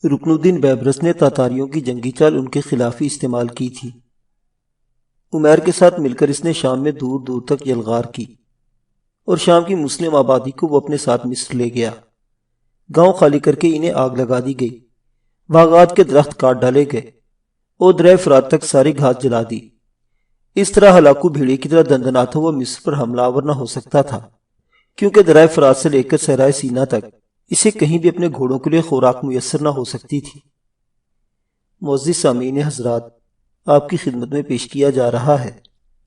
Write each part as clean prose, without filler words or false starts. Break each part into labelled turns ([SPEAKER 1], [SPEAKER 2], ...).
[SPEAKER 1] رکن الدین بیبرس نے تاتاریوں کی جنگی چال ان کے خلاف ہی استعمال کی تھی۔ عمیر کے ساتھ مل کر اس نے شام میں دور دور تک یلغار کی اور شام کی مسلم آبادی کو وہ اپنے ساتھ مصر لے گیا۔ گاؤں خالی کر کے انہیں آگ لگا دی گئی، باغات کے درخت کاٹ ڈالے گئے اور درہ فرات تک ساری گھاس جلا دی۔ اس طرح ہلاکو بھیڑیے کی طرح دندناتا ہوا مصر پر حملہ آور نہ ہو سکتا تھا، کیونکہ درہ فرات سے لے کر صحرائے سینا تک اسے کہیں بھی اپنے گھوڑوں کے لیے خوراک میسر نہ ہو سکتی تھی۔ معزز سامعین حضرات، آپ کی خدمت میں پیش کیا جا رہا ہے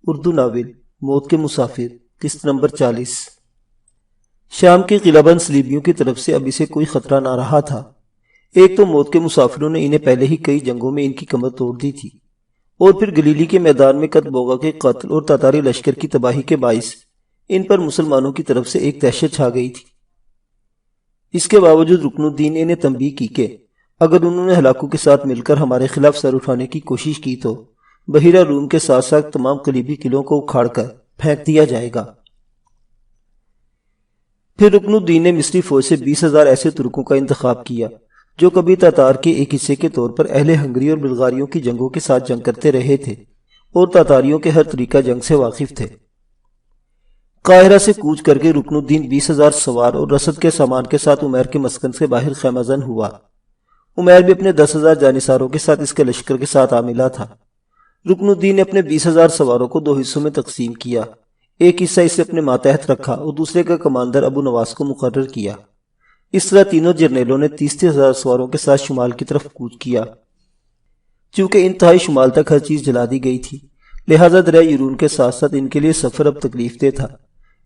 [SPEAKER 1] اردو ناول موت کے مسافر، قسط نمبر 40۔ شام کے قلعہ بند صلیبیوں کی طرف سے اب اسے کوئی خطرہ نہ رہا تھا۔ ایک تو موت کے مسافروں نے انہیں پہلے ہی کئی جنگوں میں ان کی کمر توڑ دی تھی، اور پھر گلیلی کے میدان میں کتبوغا کے قتل اور تاتاری لشکر کی تباہی کے باعث ان پر مسلمانوں کی طرف سے ایک دہشت چھا گئی تھی۔ اس کے باوجود رکن الدین نے انہیں تنبیہ کی کہ اگر انہوں نے ہلاکو کے ساتھ مل کر ہمارے خلاف سر اٹھانے کی کوشش کی تو بحیرہ روم کے ساتھ ساتھ تمام قلیبی قلعوں کو اکھاڑ کر پھینک دیا جائے گا۔ پھر رکن الدین نے مصری فوج سے 20,000 ایسے ترکوں کا انتخاب کیا جو کبھی تاتار کے ایک حصے کے طور پر اہل ہنگری اور بلغاریوں کی جنگوں کے ساتھ جنگ کرتے رہے تھے اور تاتاریوں کے ہر طریقہ جنگ سے واقف تھے۔ قاہرہ سے کوچ کر کے رکن الدین 20,000 سوار اور رسد کے سامان کے ساتھ عمیر کے مسکن سے باہر خیمہ زن ہوا۔ عمیر بھی اپنے 10,000 جانثاروں کے ساتھ اس کے لشکر کے ساتھ عاملہ تھا۔ رکن الدین نے اپنے 20,000 سواروں کو 2 حصوں میں تقسیم کیا، ایک حصہ اسے اپنے ماتحت رکھا اور دوسرے کا کمانڈر ابو نواس کو مقرر کیا۔ اس طرح تینوں جرنیلوں نے 30,000 سواروں کے ساتھ شمال کی طرف کوچ کیا۔ چونکہ انتہائی شمال تک ہر چیز جلا دی گئی تھی، لہٰذا درہ یرون کے ساتھ ساتھ ان کے لیے سفر اب تکلیف دہ تھا۔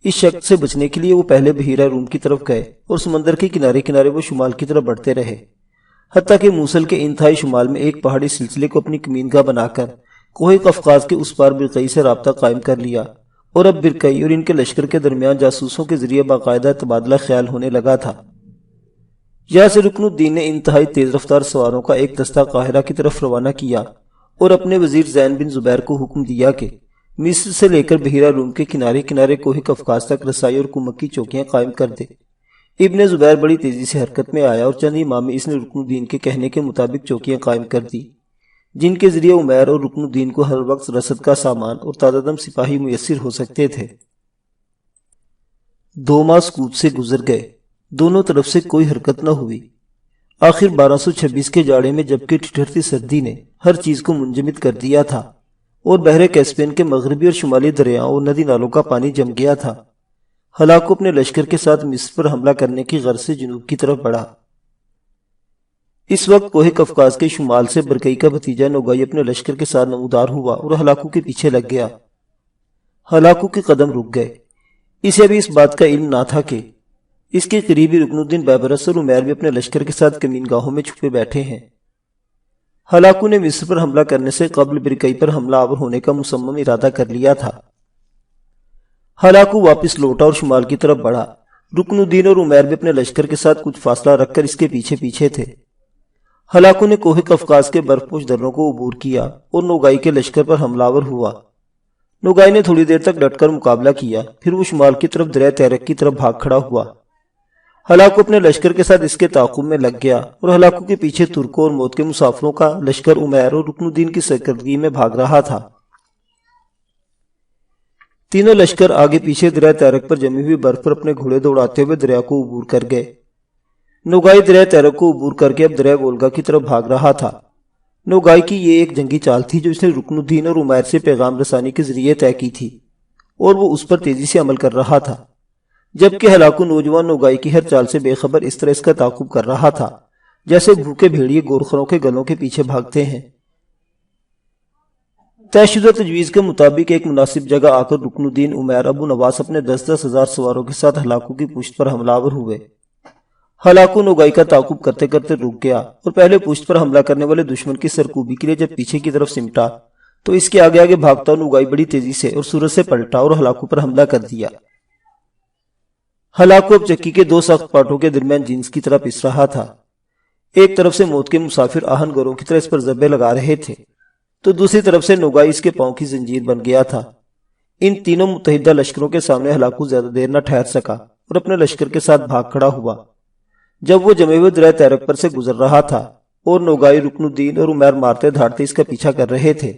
[SPEAKER 1] اس شک سے بچنے کے لیے وہ پہلے بحیرہ روم کی طرف گئے اور سمندر کے کنارے کنارے وہ شمال کی طرف بڑھتے رہے، حتیٰ کہ موصل کے انتہائی شمال میں ایک پہاڑی سلسلے کو اپنی کمینگاہ بنا کر کوہ قفقاز کے اس پار برقعی سے رابطہ قائم کر لیا، اور اب برقعی اور ان کے لشکر کے درمیان جاسوسوں کے ذریعے باقاعدہ تبادلہ خیال ہونے لگا تھا۔ یہاں سے رکن الدین نے انتہائی تیز رفتار سواروں کا ایک دستہ قاہرہ کی طرف روانہ کیا اور اپنے وزیر زین بن زبیر کو حکم دیا کہ مصر سے لے کر بحیرہ روم کے کنارے کنارے کوہ قفقاز تک رسائی اور کمک کی چوکیاں قائم کر دے۔ ابن زبیر بڑی تیزی سے حرکت میں آیا اور چند ہی ماہ میں اس نے رکن الدین کے کہنے کے مطابق چوکیاں قائم کر دی، جن کے ذریعے عمیر اور رکن الدین کو ہر وقت رسد کا سامان اور تعدادم سپاہی میسر ہو سکتے تھے۔ 2 ماہ سکوت سے گزر گئے، دونوں طرف سے کوئی حرکت نہ ہوئی۔ آخر 1226 کے جاڑے میں جبکہ ٹھٹھرتی سردی نے ہر چیز کو منجمد کر دیا تھا اور بحر کیسپیئن کے مغربی اور شمالی دریاؤں اور ندی نالوں کا پانی جم گیا تھا، ہلاکو اپنے لشکر کے ساتھ مصر پر حملہ کرنے کی غرض سے جنوب کی طرف بڑھا۔ اس وقت کوہ قفقاز کے شمال سے برقعی کا بھتیجا نوگائی اپنے لشکر کے ساتھ نمودار ہوا اور ہلاکو کے پیچھے لگ گیا۔ ہلاکو کے قدم رک گئے۔ اسے ابھی اس بات کا علم نہ تھا کہ اس کے قریبی رکن الدین بیبرس اور عمیر بھی اپنے لشکر کے ساتھ کمین گاہوں میں چھپے بیٹھے ہیں۔ ہلاکو نے مصر پر حملہ کرنے سے قبل برقعی پر حملہ آور ہونے کا مصمم ارادہ کر لیا تھا۔ ہلاکو واپس لوٹا اور شمال کی طرف بڑھا۔ رکن الدین اور عمیر بھی اپنے لشکر کے ساتھ کچھ فاصلہ رکھ کر اس کے پیچھے پیچھے تھے۔ ہلاکو نے کوہ قفقاز کے برف پوش دروں کو عبور کیا اور نوگائی کے لشکر پر حملہ آور ہوا۔ نوگائی نے تھوڑی دیر تک ڈٹ کر مقابلہ کیا، پھر وہ شمال کی طرف درہ تیرک کی طرف بھاگ کھڑا ہوا۔ ہلاکو اپنے لشکر کے ساتھ اس کے تعاقب میں لگ گیا اور ہلاکو کے پیچھے ترکوں اور موت کے مسافروں کا لشکر عمیر اور رکن الدین کی سرکردگی میں بھاگ رہا تھا۔ تینوں لشکر آگے پیچھے درہ تیرک پر جمی ہوئی برف پر اپنے گھوڑے دوڑاتے ہوئے دریا کو عبور کر گئے۔ نوگائی درہ تیرک کو عبور کر کے اب درہ وولگا کی طرف بھاگ رہا تھا۔ نوگائی کی یہ ایک جنگی چال تھی جو اس نے رکن الدین اور عمیر سے پیغام رسانی کے ذریعے طے کی تھی، اور وہ اس پر تیزی سے عمل کر رہا تھا، جبکہ ہلاکو نوجوان نوگائی کی ہر چال سے بے خبر اس طرح اس کا تعاقب کر رہا تھا جیسے بھوکے بھیڑیے گورخروں کے گلوں کے پیچھے بھاگتے ہیں۔ طے شدہ تجویز کے مطابق ایک مناسب جگہ آ کر رکن الدین، عمیر، ابو نواس اپنے 10,000 سواروں کے ساتھ ہلاکو کی پشت پر حملہ آور ہوئے۔ ہلاکو نوگائی کا تعاقب کرتے کرتے رک گیا اور پہلے پشت پر حملہ کرنے والے دشمن کی سرکوبی کے لیے جب پیچھے کی طرف سمٹا تو اس کے آگے آگے بھاگتا نوگائی بڑی تیزی سے اور سورج سے پلٹا اور ہلاکو پر حملہ کر دیا۔ ہلاکو اب چکی کے 2 سخت پاٹوں کے درمیان جنس کی طرح پس رہا تھا۔ ایک طرف سے موت کے مسافر آہن گروں کی طرح اس پر ضربے لگا رہے تھے تو دوسری طرف سے نوگائی اس کے پاؤں کی زنجیر بن گیا تھا۔ ان تینوں متحدہ لشکروں کے سامنے ہلاکو زیادہ دیر نہ ٹھہر سکا اور اپنے لشکر کے ساتھ بھاگ کھڑا ہوا۔ جب وہ جمے ہوئے درہ تیرک پر سے گزر رہا تھا اور نوگائی رکن الدین اور عمیر مارتے دھاڑتے اس کا پیچھا کر رہے تھے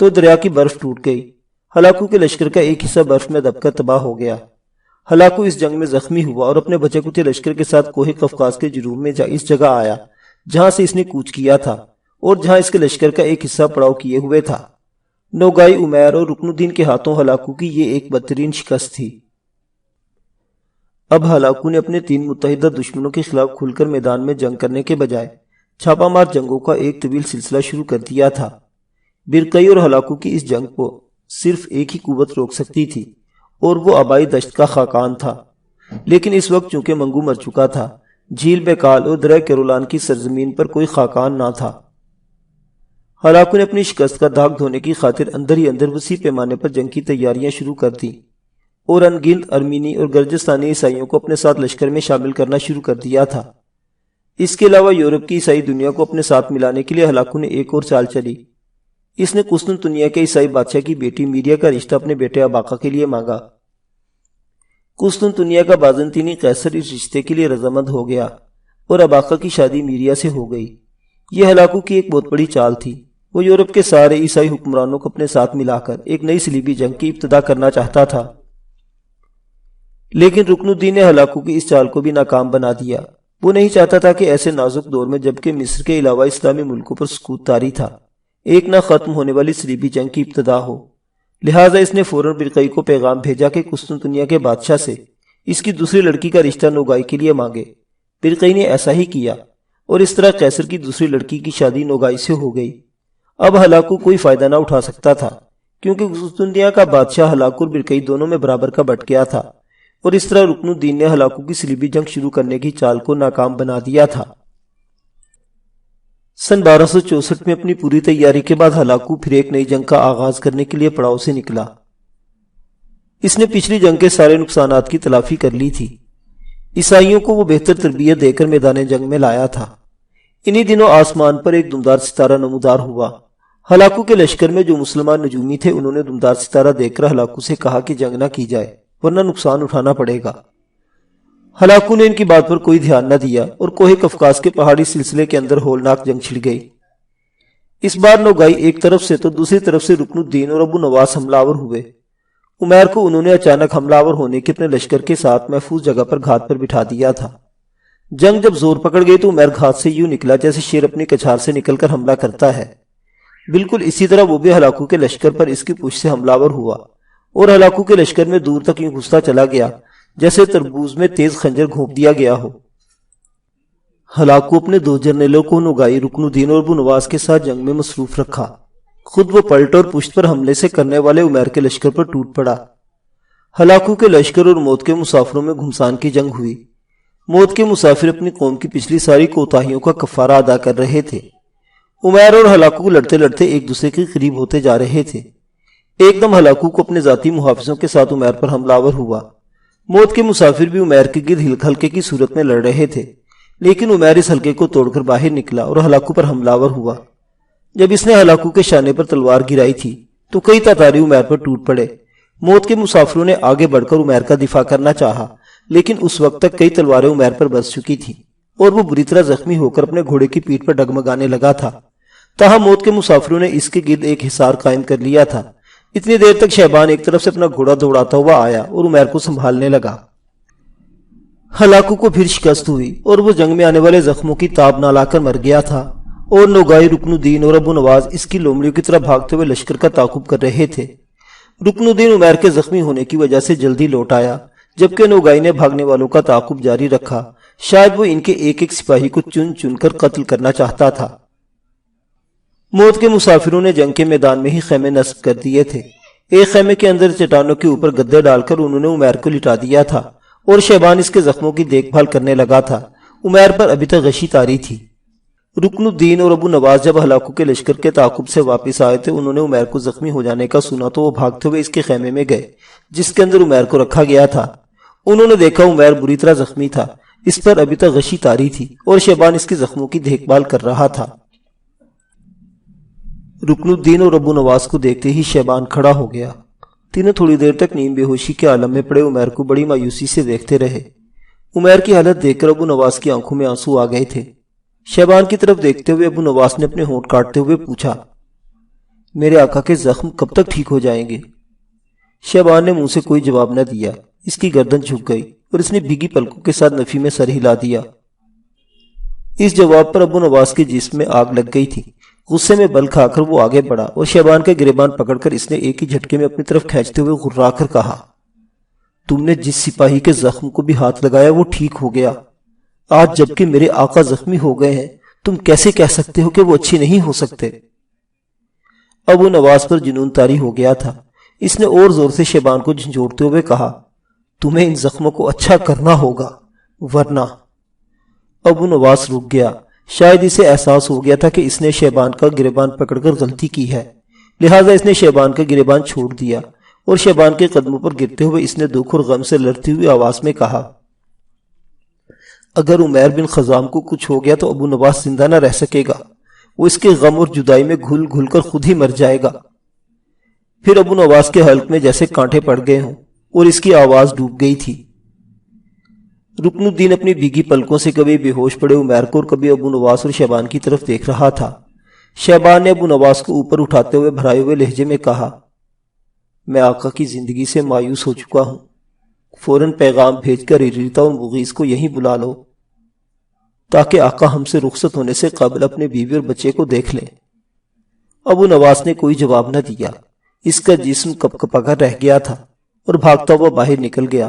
[SPEAKER 1] تو دریا کی برف ٹوٹ گئی۔ ہلاکو کے لشکر کا ایک حصہ برف میں دب کر تباہ ہو گیا۔ ہلاکو اس جنگ میں زخمی ہوا اور اپنے بچے کچے لشکر کے ساتھ کوہ قفقاز کے جنوب میں اس جگہ آیا جہاں سے اس نے کوچ کیا تھا اور جہاں اس کے لشکر کا ایک حصہ پڑاؤ کیے ہوئے تھا۔ نوگائی، عمیر اور رکن الدین کے ہاتھوں ہلاکو کی یہ ایک بدترین شکست تھی۔ اب ہلاکو نے اپنے 3 متحدہ دشمنوں کے خلاف کھل کر میدان میں جنگ کرنے کے بجائے چھاپا مار جنگوں کا ایک طویل سلسلہ شروع کر دیا تھا۔ برقئی اور ہلاکو کی اس جنگ کو صرف ایک ہی قوت روک سکتی تھی اور وہ آبائی دشت کا خاقان تھا، لیکن اس وقت چونکہ منگو مر چکا تھا، جھیل بیکال اور درہ کیرولان کی سرزمین پر کوئی خاقان نہ تھا۔ ہلاکو نے اپنی شکست کا داغ دھونے کی خاطر اندر ہی اندر وسیع پیمانے پر جنگ کی تیاریاں شروع کر دیں اور ان گنت ارمینی اور گرجستانی عیسائیوں کو اپنے ساتھ لشکر میں شامل کرنا شروع کر دیا تھا۔ اس کے علاوہ یورپ کی عیسائی دنیا کو اپنے ساتھ ملانے کے لیے ہلاکو نے ایک اور چال چلی۔ اس نے قسطنطنیہ کے عیسائی بادشاہ کی بیٹی میریا کا رشتہ اپنے بیٹے اباقہ کے لیے مانگا۔ قسطنطنیہ کا بازنطینی قیصر اس رشتے کے لیے رضامند ہو گیا اور اباقہ کی شادی میریا سے ہو گئی۔ یہ ہلاکو کی ایک بہت بڑی چال تھی۔ وہ یورپ کے سارے عیسائی حکمرانوں کو اپنے ساتھ ملا کر ایک نئی صلیبی جنگ کی ابتدا کرنا چاہتا تھا، لیکن رکن الدین نے ہلاکو کی اس چال کو بھی ناکام بنا دیا۔ وہ نہیں چاہتا تھا کہ ایسے نازک دور میں جبکہ مصر کے علاوہ اسلامی ملکوں پر سکوت طاری تھا، ایک نہ ختم ہونے والی صلیبی جنگ کی ابتدا ہو۔ لہٰذا اس نے فوراً برقئی کو پیغام بھیجا کہ قسطنطنیہ کے بادشاہ سے اس کی دوسری لڑکی کا رشتہ نوگائی کے لیے مانگے۔ برقئی نے ایسا ہی کیا اور اس طرح قیصر کی دوسری لڑکی کی شادی نوگائی سے ہو گئی۔ اب ہلاکو کوئی فائدہ نہ اٹھا سکتا تھا کیونکہ قسطنطنیہ کا بادشاہ ہلاکو اور برقئی دونوں میں برابر کا بٹ گیا تھا، اور اس طرح رکن الدین نے ہلاکو کی صلیبی جنگ شروع کرنے کی چال کو ناکام بنا دیا تھا۔ سن 1264 میں اپنی پوری تیاری کے بعد ہلاکو پھر ایک نئی جنگ کا آغاز کرنے کے لیے پڑاؤ سے نکلا۔ اس نے پچھلی جنگ کے سارے نقصانات کی تلافی کر لی تھی۔ عیسائیوں کو وہ بہتر تربیت دے کر میدان جنگ میں لایا تھا۔ انہی دنوں آسمان پر ایک دمدار ستارہ نمودار ہوا۔ ہلاکو کے لشکر میں جو مسلمان نجومی تھے انہوں نے دمدار ستارہ دیکھ کر ہلاکو سے کہا کہ جنگ نہ کی جائے ورنہ نقصان اٹھانا پڑے گا۔ ہلاکو نے ان کی بات پر کوئی دھیان نہ دیا اور کوہ قفقاز کے پہاڑی سلسلے کے اندر ہولناک جنگ چھڑ گئی۔ اس بار نوگائی ایک طرف سے تو دوسری طرف سے رکن الدین اور ابو نواس حملہ آور ہوئے۔ عمیر کو انہوں نے اچانک حملہ آور ہونے کے اپنے لشکر کے ساتھ محفوظ جگہ پر گھات پر بٹھا دیا تھا۔ جنگ جب زور پکڑ گئی تو عمیر گھات سے یوں نکلا جیسے شیر اپنی کچھار سے نکل کر حملہ کرتا ہے۔ بالکل اسی طرح وہ بھی ہلاکو کے لشکر پر اس کی پشت سے حملہ آور ہوا اور ہلاکو کے لشکر میں دور تک یوں گھستا چلا گیا جیسے تربوز میں تیز خنجر گھونپ دیا گیا ہو۔ ہلاکو اپنے 2 جرنیلوں کو نوگائی، رکن الدین اور ابو نواس کے ساتھ جنگ میں مصروف رکھا۔ خود وہ پلٹ اور پشت پر حملے سے کرنے والے عمیر کے لشکر پر ٹوٹ پڑا۔ ہلاکو کے لشکر اور موت کے مسافروں میں گھمسان کی جنگ ہوئی۔ موت کے مسافر اپنی قوم کی پچھلی ساری کوتاہیوں کا کفارہ ادا کر رہے تھے۔ عمیر اور ہلاکو لڑتے لڑتے ایک دوسرے کے قریب ہوتے جا رہے تھے۔ ایک دم ہلاکو کو اپنے ذاتی محافظوں کے ساتھ عمیر پر حملہ آور ہوا۔ موت کے مسافر بھی عمیر کے گرد حلقے کی صورت میں لڑ رہے تھے، لیکن عمیر اس حلقے کو توڑ کر باہر نکلا اور ہلاکو پر حملہ آور ہوا۔ جب اس نے ہلاکو کے شانے پر تلوار گرائی تھی تو کئی تاتاری عمیر پر ٹوٹ پڑے۔ موت کے مسافروں نے آگے بڑھ کر عمیر کا دفاع کرنا چاہا، لیکن اس وقت تک کئی تلواریں عمیر پر برس چکی تھیں اور وہ بری طرح زخمی ہو کر اپنے گھوڑے کی پیٹھ پر ڈگمگانے لگا تھا۔ تاہم موت کے مسافروں نے اس کے گرد ایک حصار قائم کر لیا تھا۔ اتنی دیر تک شیبان ایک طرف سے اپنا گھوڑا دوڑاتا ہوا آیا اور عمیر کو سنبھالنے لگا۔ ہلاکو کو پھر شکست ہوئی اور وہ جنگ میں آنے والے زخموں کی تاب نہ لا کر مر گیا تھا، اور نوگائی، رکن الدین اور ابو نواس اس کی لومڑیوں کی طرح بھاگتے ہوئے لشکر کا تعاقب کر رہے تھے۔ رکن الدین عمیر کے زخمی ہونے کی وجہ سے جلدی لوٹ آیا، جبکہ نوگائی نے بھاگنے والوں کا تعاقب جاری رکھا۔ شاید وہ ان کے ایک ایک سپاہی کو چن چن کر قتل کرنا چاہتا تھا۔ موت کے مسافروں نے جنگ کے میدان میں ہی خیمے نصب کر دیے تھے۔ ایک خیمے کے اندر چٹانوں کے اوپر گدے ڈال کر انہوں نے عمیر کو لٹا دیا تھا اور شیبان اس کے زخموں کی دیکھ بھال کرنے لگا تھا۔ عمیر پر ابھی تک غشی طاری تھی۔ رکن الدین اور ابو نواس جب ہلاکو کے لشکر کے تعاقب سے واپس آئے تھے، انہوں نے عمیر کو زخمی ہو جانے کا سنا تو وہ بھاگتے ہوئے اس کے خیمے میں گئے جس کے اندر عمیر کو رکھا گیا تھا۔ انہوں نے دیکھا عمیر بری طرح زخمی تھا، اس پر ابھی تک غشی طاری تھی اور شیبان اس کے زخموں کی دیکھ بھال کر رہا تھا۔ رکن الدین اور ابو نواس کو دیکھتے ہی شیبان کھڑا ہو گیا۔ تینوں تھوڑی دیر تک نیم بے ہوشی کے عالم میں پڑے عمیر کو بڑی مایوسی سے دیکھتے رہے۔ عمیر کی حالت دیکھ کر ابو نواس کی آنکھوں میں آنسو آ گئے تھے۔ شہبان کی طرف دیکھتے ہوئے ابو نواس نے اپنے ہونٹ کاٹتے ہوئے پوچھا، میرے آقا کے زخم کب تک ٹھیک ہو جائیں گے؟ شہبان نے منہ سے کوئی جواب نہ دیا۔ اس کی گردن جھک گئی اور اس نے بھیگی پلکوں کے ساتھ نفی میں سر ہلا دیا۔ اس جواب پر ابو نواس کے جسم میں آگ لگ گئی تھی۔ غصے میں بل کھا کر وہ آگے بڑھا اور شہبان کا گریبان پکڑ کر اس نے ایک ہی جھٹکے میں اپنی طرف کھینچتے ہوئے غرا کر کہا، تم نے جس سپاہی کے زخم کو بھی ہاتھ لگایا وہ ٹھیک ہو گیا، آج جبکہ میرے آقا زخمی ہو گئے ہیں تم کیسے کہہ سکتے ہو کہ وہ اچھے نہیں ہو سکتے؟ ابو نواس پر جنون طاری ہو گیا تھا۔ اس نے اور زور سے شہبان کو جھنجھوڑتے ہوئے کہا، تمہیں ان زخموں کو اچھا کرنا ہوگا ورنہ۔ ابو نواس رک گیا۔ شاید اسے احساس ہو گیا تھا کہ اس نے شہبان کا گریبان پکڑ کر غلطی کی ہے، لہٰذا اس نے شہبان کا گریبان چھوڑ دیا اور شہبان کے قدموں پر گرتے ہوئے اس نے دکھ اور غم سے لڑتی ہوئی آواز میں کہا، اگر عمیر بن خزام کو کچھ ہو گیا تو ابو نواس زندہ نہ رہ سکے گا، وہ اس کے غم اور جدائی میں گھل گھل کر خود ہی مر جائے گا۔ پھر ابو نواس کے حلق میں جیسے کانٹے پڑ گئے ہوں اور اس کی آواز ڈوب گئی تھی۔ رکن الدین اپنی بھیگی پلکوں سے کبھی بے ہوش پڑے عمیر کو اور کبھی ابو نواس اور شہبان کی طرف دیکھ رہا تھا۔ شہبان نے ابو نواس کو اوپر اٹھاتے ہوئے بھرائے ہوئے لہجے میں کہا، میں آقا کی زندگی سے مایوس ہو چکا ہوں، فوراً پیغام بھیج کر ریتا اور مغیث کو یہیں بلا لو تاکہ آقا ہم سے رخصت ہونے سے قبل اپنے بیوی اور بچے کو دیکھ لیں۔ ابو نواس نے کوئی جواب نہ دیا۔ اس کا جسم کپ کپا کر رہ گیا تھا اور بھاگتا ہوا باہر نکل گیا۔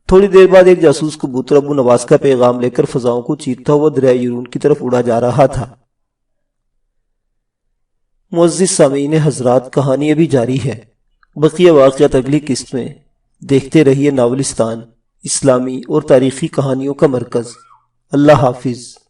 [SPEAKER 1] تھوڑی دیر بعد ایک جاسوس کبوتر ابو نواس کا پیغام لے کر فضاؤں کو چیرتا ہوا دریائے یرون کی طرف اڑا جا رہا تھا۔ معزز سامعین حضرات، کہانی ابھی جاری ہے، بقیہ واقعات اگلی قسط میں۔ دیکھتے رہیے ناولستان، اسلامی اور تاریخی کہانیوں کا مرکز۔ اللہ حافظ۔